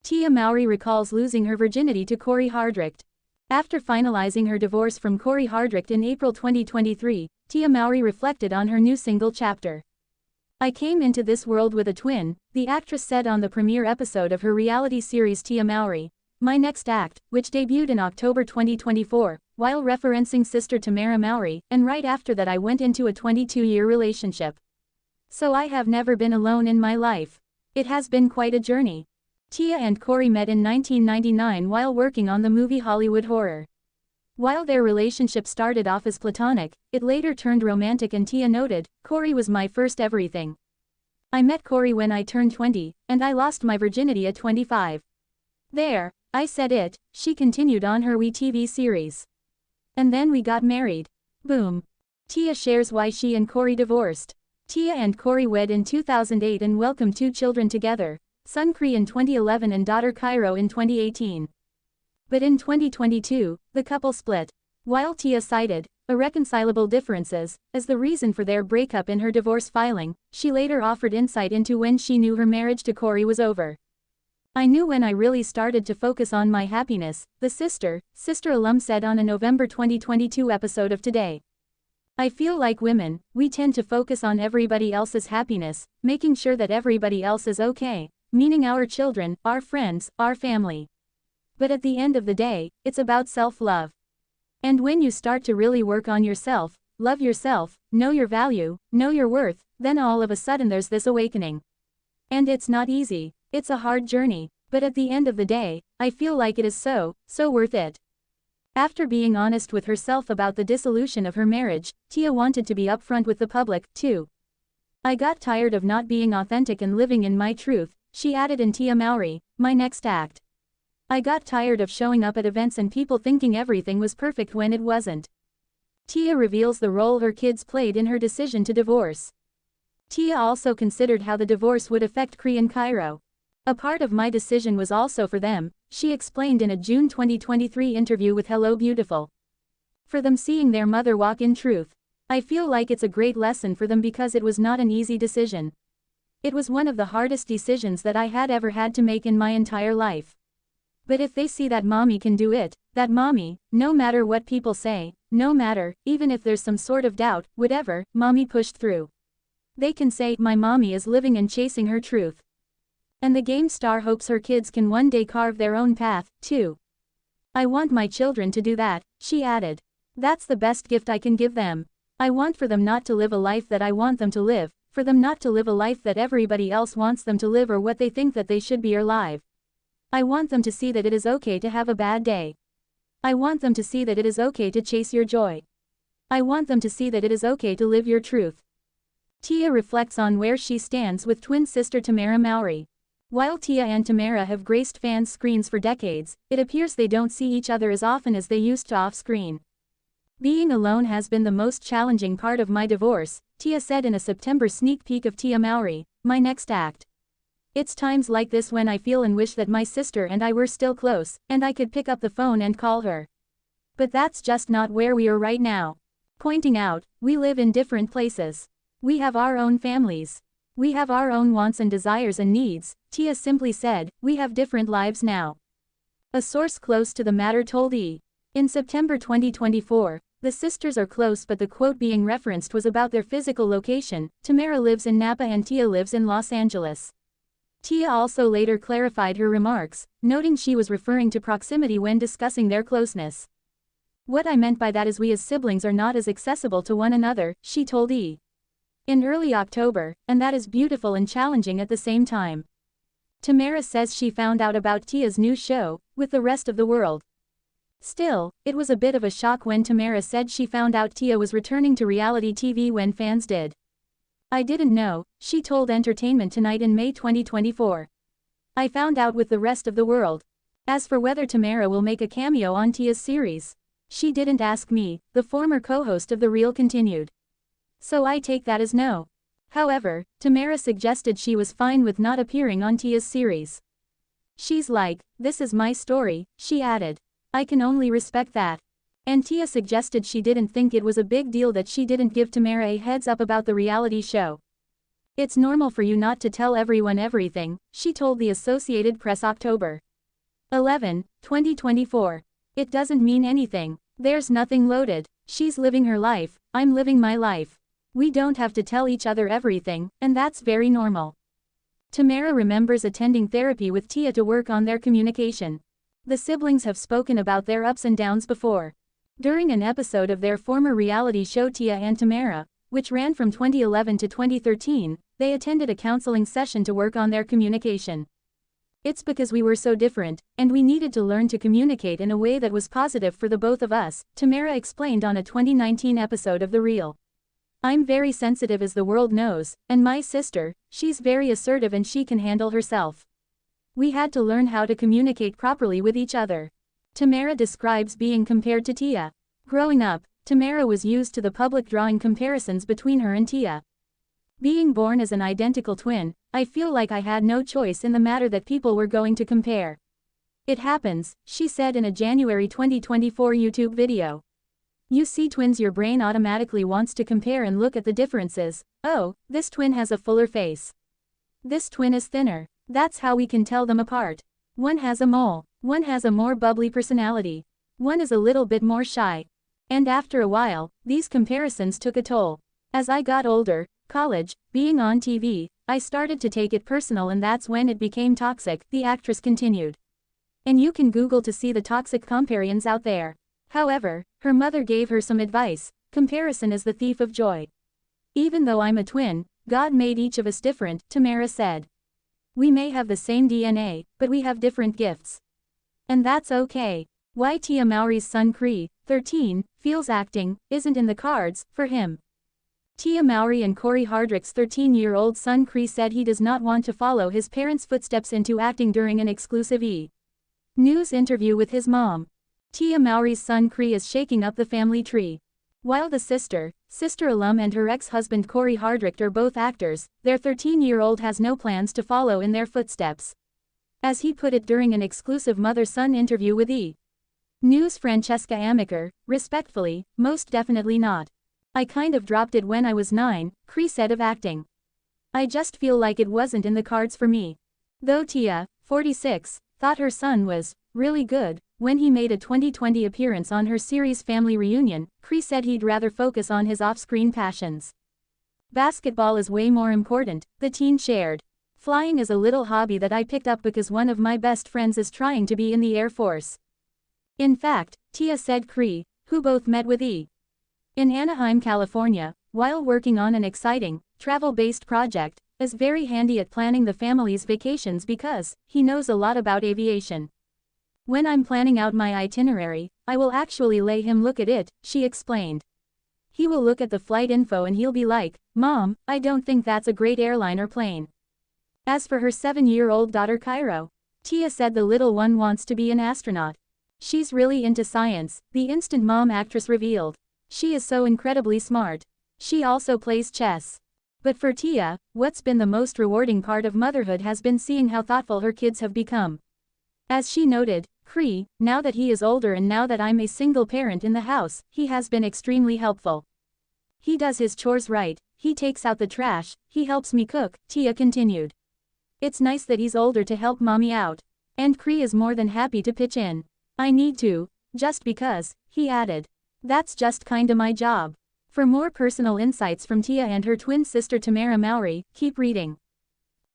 Tia Mowry recalls losing her virginity to Cory Hardrict. After finalizing her divorce from Cory Hardrict in April 2023, Tia Mowry reflected on her new single chapter. "I came into this world with a twin," the actress said on the premiere episode of her reality series Tia Mowry, My Next Act, which debuted in October 2024, while referencing sister Tamera Mowry, and right after that I went into a 22-year relationship. "So I have never been alone in my life. It has been quite a journey." Tia and Cory met in 1999 while working on the movie Hollywood Horror. While their relationship started off as platonic, it later turned romantic, and Tia noted, "Cory was my first everything. I met Cory when I turned 20, and I lost my virginity at 25. There, I said it," she continued on her WeTV series. "And then we got married. Boom." Tia shares why she and Cory divorced. Tia and Cory wed in 2008 and welcomed 2 children together, son Cree in 2011 and daughter Cairo in 2018. But in 2022, the couple split. While Tia cited irreconcilable differences as the reason for their breakup in her divorce filing, she later offered insight into when she knew her marriage to Cory was over. "I knew when I really started to focus on my happiness," the sister alum said on a November 2022 episode of Today. "I feel like women, we tend to focus on everybody else's happiness, making sure that everybody else is okay, meaning our children, our friends, our family. But at the end of the day, it's about self-love. And when you start to really work on yourself, love yourself, know your value, know your worth, then all of a sudden there's this awakening. And it's not easy, it's a hard journey, but at the end of the day, I feel like it is so worth it." After being honest with herself about the dissolution of her marriage, Tia wanted to be upfront with the public, too. "I got tired of not being authentic and living in my truth," she added in Tia Mowry, My Next Act. "I got tired of showing up at events and people thinking everything was perfect when it wasn't." Tia reveals the role her kids played in her decision to divorce. Tia also considered how the divorce would affect Cree and Cairo. "A part of my decision was also for them," she explained in a June 2023 interview with Hello Beautiful. "For them seeing their mother walk in truth. I feel like it's a great lesson for them because it was not an easy decision. It was one of the hardest decisions that I had ever had to make in my entire life. But if they see that mommy can do it, that mommy, no matter what people say, no matter, even if there's some sort of doubt, whatever, mommy pushed through. They can say, my mommy is living and chasing her truth. And the game star hopes her kids can one day carve their own path, too. I want my children to do that," she added. "That's the best gift I can give them. I want for them not to live a life that I want them to live, for them not to live a life that everybody else wants them to live or what they think that they should be or live. I want them to see that it is okay to have a bad day. I want them to see that it is okay to chase your joy. I want them to see that it is okay to live your truth." Tia reflects on where she stands with twin sister Tamera Mowry. While Tia and Tamera have graced fans' screens for decades, it appears they don't see each other as often as they used to off-screen. "Being alone has been the most challenging part of my divorce," Tia said in a September sneak peek of Tia Mowry, My Next Act. "It's times like this when I feel and wish that my sister and I were still close, and I could pick up the phone and call her. But that's just not where we are right now." Pointing out, "We live in different places. We have our own families. We have our own wants and desires and needs," Tia simply said, "We have different lives now." A source close to the matter told E! In September 2024, the sisters are close, but the quote being referenced was about their physical location. Tamera lives in Napa and Tia lives in Los Angeles. Tia also later clarified her remarks, noting she was referring to proximity when discussing their closeness. "What I meant by that is we as siblings are not as accessible to one another," she told E! In early October, and that is beautiful and challenging at the same time. Tamera says she found out about Tia's new show, With the Rest of the World. Still, it was a bit of a shock when Tamera said she found out Tia was returning to reality TV when fans did. "I didn't know," she told Entertainment Tonight in May 2024. "I found out with the rest of the world." As for whether Tamera will make a cameo on Tia's series, "She didn't ask me," the former co-host of The Real continued. "So I take that as no." However, Tamera suggested she was fine with not appearing on Tia's series. "She's like, this is my story," she added. "I can only respect that." And Tia suggested she didn't think it was a big deal that she didn't give Tamera a heads up about the reality show. It's normal for you not to tell everyone everything, she told the Associated Press October 11, 2024. It doesn't mean anything. There's nothing loaded. She's living her life, I'm living my life. We don't have to tell each other everything, and that's very normal. Tamera remembers attending therapy with Tia to work on their communication. The siblings have spoken about their ups and downs before. During an episode of their former reality show Tia and Tamera, which ran from 2011 to 2013, they attended a counseling session to work on their communication. It's because we were so different, and we needed to learn to communicate in a way that was positive for the both of us, Tamera explained on a 2019 episode of The Real. I'm very sensitive as the world knows, and my sister, she's very assertive and she can handle herself. We had to learn how to communicate properly with each other. Tamera describes being compared to Tia. Growing up, Tamera was used to the public drawing comparisons between her and Tia. Being born as an identical twin, I feel like I had no choice in the matter that people were going to compare. It happens, she said in a January 2024 YouTube video. You see twins, your brain automatically wants to compare and look at the differences. Oh, this twin has a fuller face. This twin is thinner. That's how we can tell them apart. One has a mole. One has a more bubbly personality. One is a little bit more shy. And after a while, these comparisons took a toll. As I got older, college, being on TV, I started to take it personal, and that's when it became toxic, the actress continued. And you can Google to see the toxic comparisons out there. However, her mother gave her some advice. Comparison is the thief of joy. Even though I'm a twin, God made each of us different, Tamera said. We may have the same DNA, but we have different gifts. And that's okay. Why Tia Mowry's son Cory, 13, feels acting isn't in the cards for him. Tia Mowry and Cory Hardrict's 13-year-old son Cory said he does not want to follow his parents' footsteps into acting during an exclusive E! News interview with his mom. Tia Mowry's son Cory is shaking up the family tree. While the sister alum and her ex-husband Cory Hardrict are both actors, their 13-year-old has no plans to follow in their footsteps. As he put it during an exclusive mother-son interview with E! News, Francesca Amaker, respectfully, most definitely not. I kind of dropped it when I was 9, Cory said of acting. I just feel like it wasn't in the cards for me. Though Tia, 46, thought her son was really good when he made a 2020 appearance on her series Family Reunion, Cory said he'd rather focus on his off-screen passions. Basketball is way more important, the teen shared. Flying is a little hobby that I picked up because one of my best friends is trying to be in the Air Force. In fact, Tia said Cory, who both met with E! In Anaheim, California, while working on an exciting, travel-based project, is very handy at planning the family's vacations because he knows a lot about aviation. When I'm planning out my itinerary, I will actually let him look at it, she explained. He will look at the flight info and he'll be like, Mom, I don't think that's a great airline or plane. As for her 7-year-old daughter Cairo, Tia said the little one wants to be an astronaut. She's really into science, the Instant Mom actress revealed. She is so incredibly smart. She also plays chess. But for Tia, what's been the most rewarding part of motherhood has been seeing how thoughtful her kids have become. As she noted, Cory, now that he is older and now that I'm a single parent in the house, he has been extremely helpful. He does his chores right, he takes out the trash, he helps me cook, Tia continued. It's nice that he's older to help mommy out. And Cory is more than happy to pitch in. I need to, just because, he added. That's just kinda my job. For more personal insights from Tia and her twin sister Tamera Mowry, keep reading.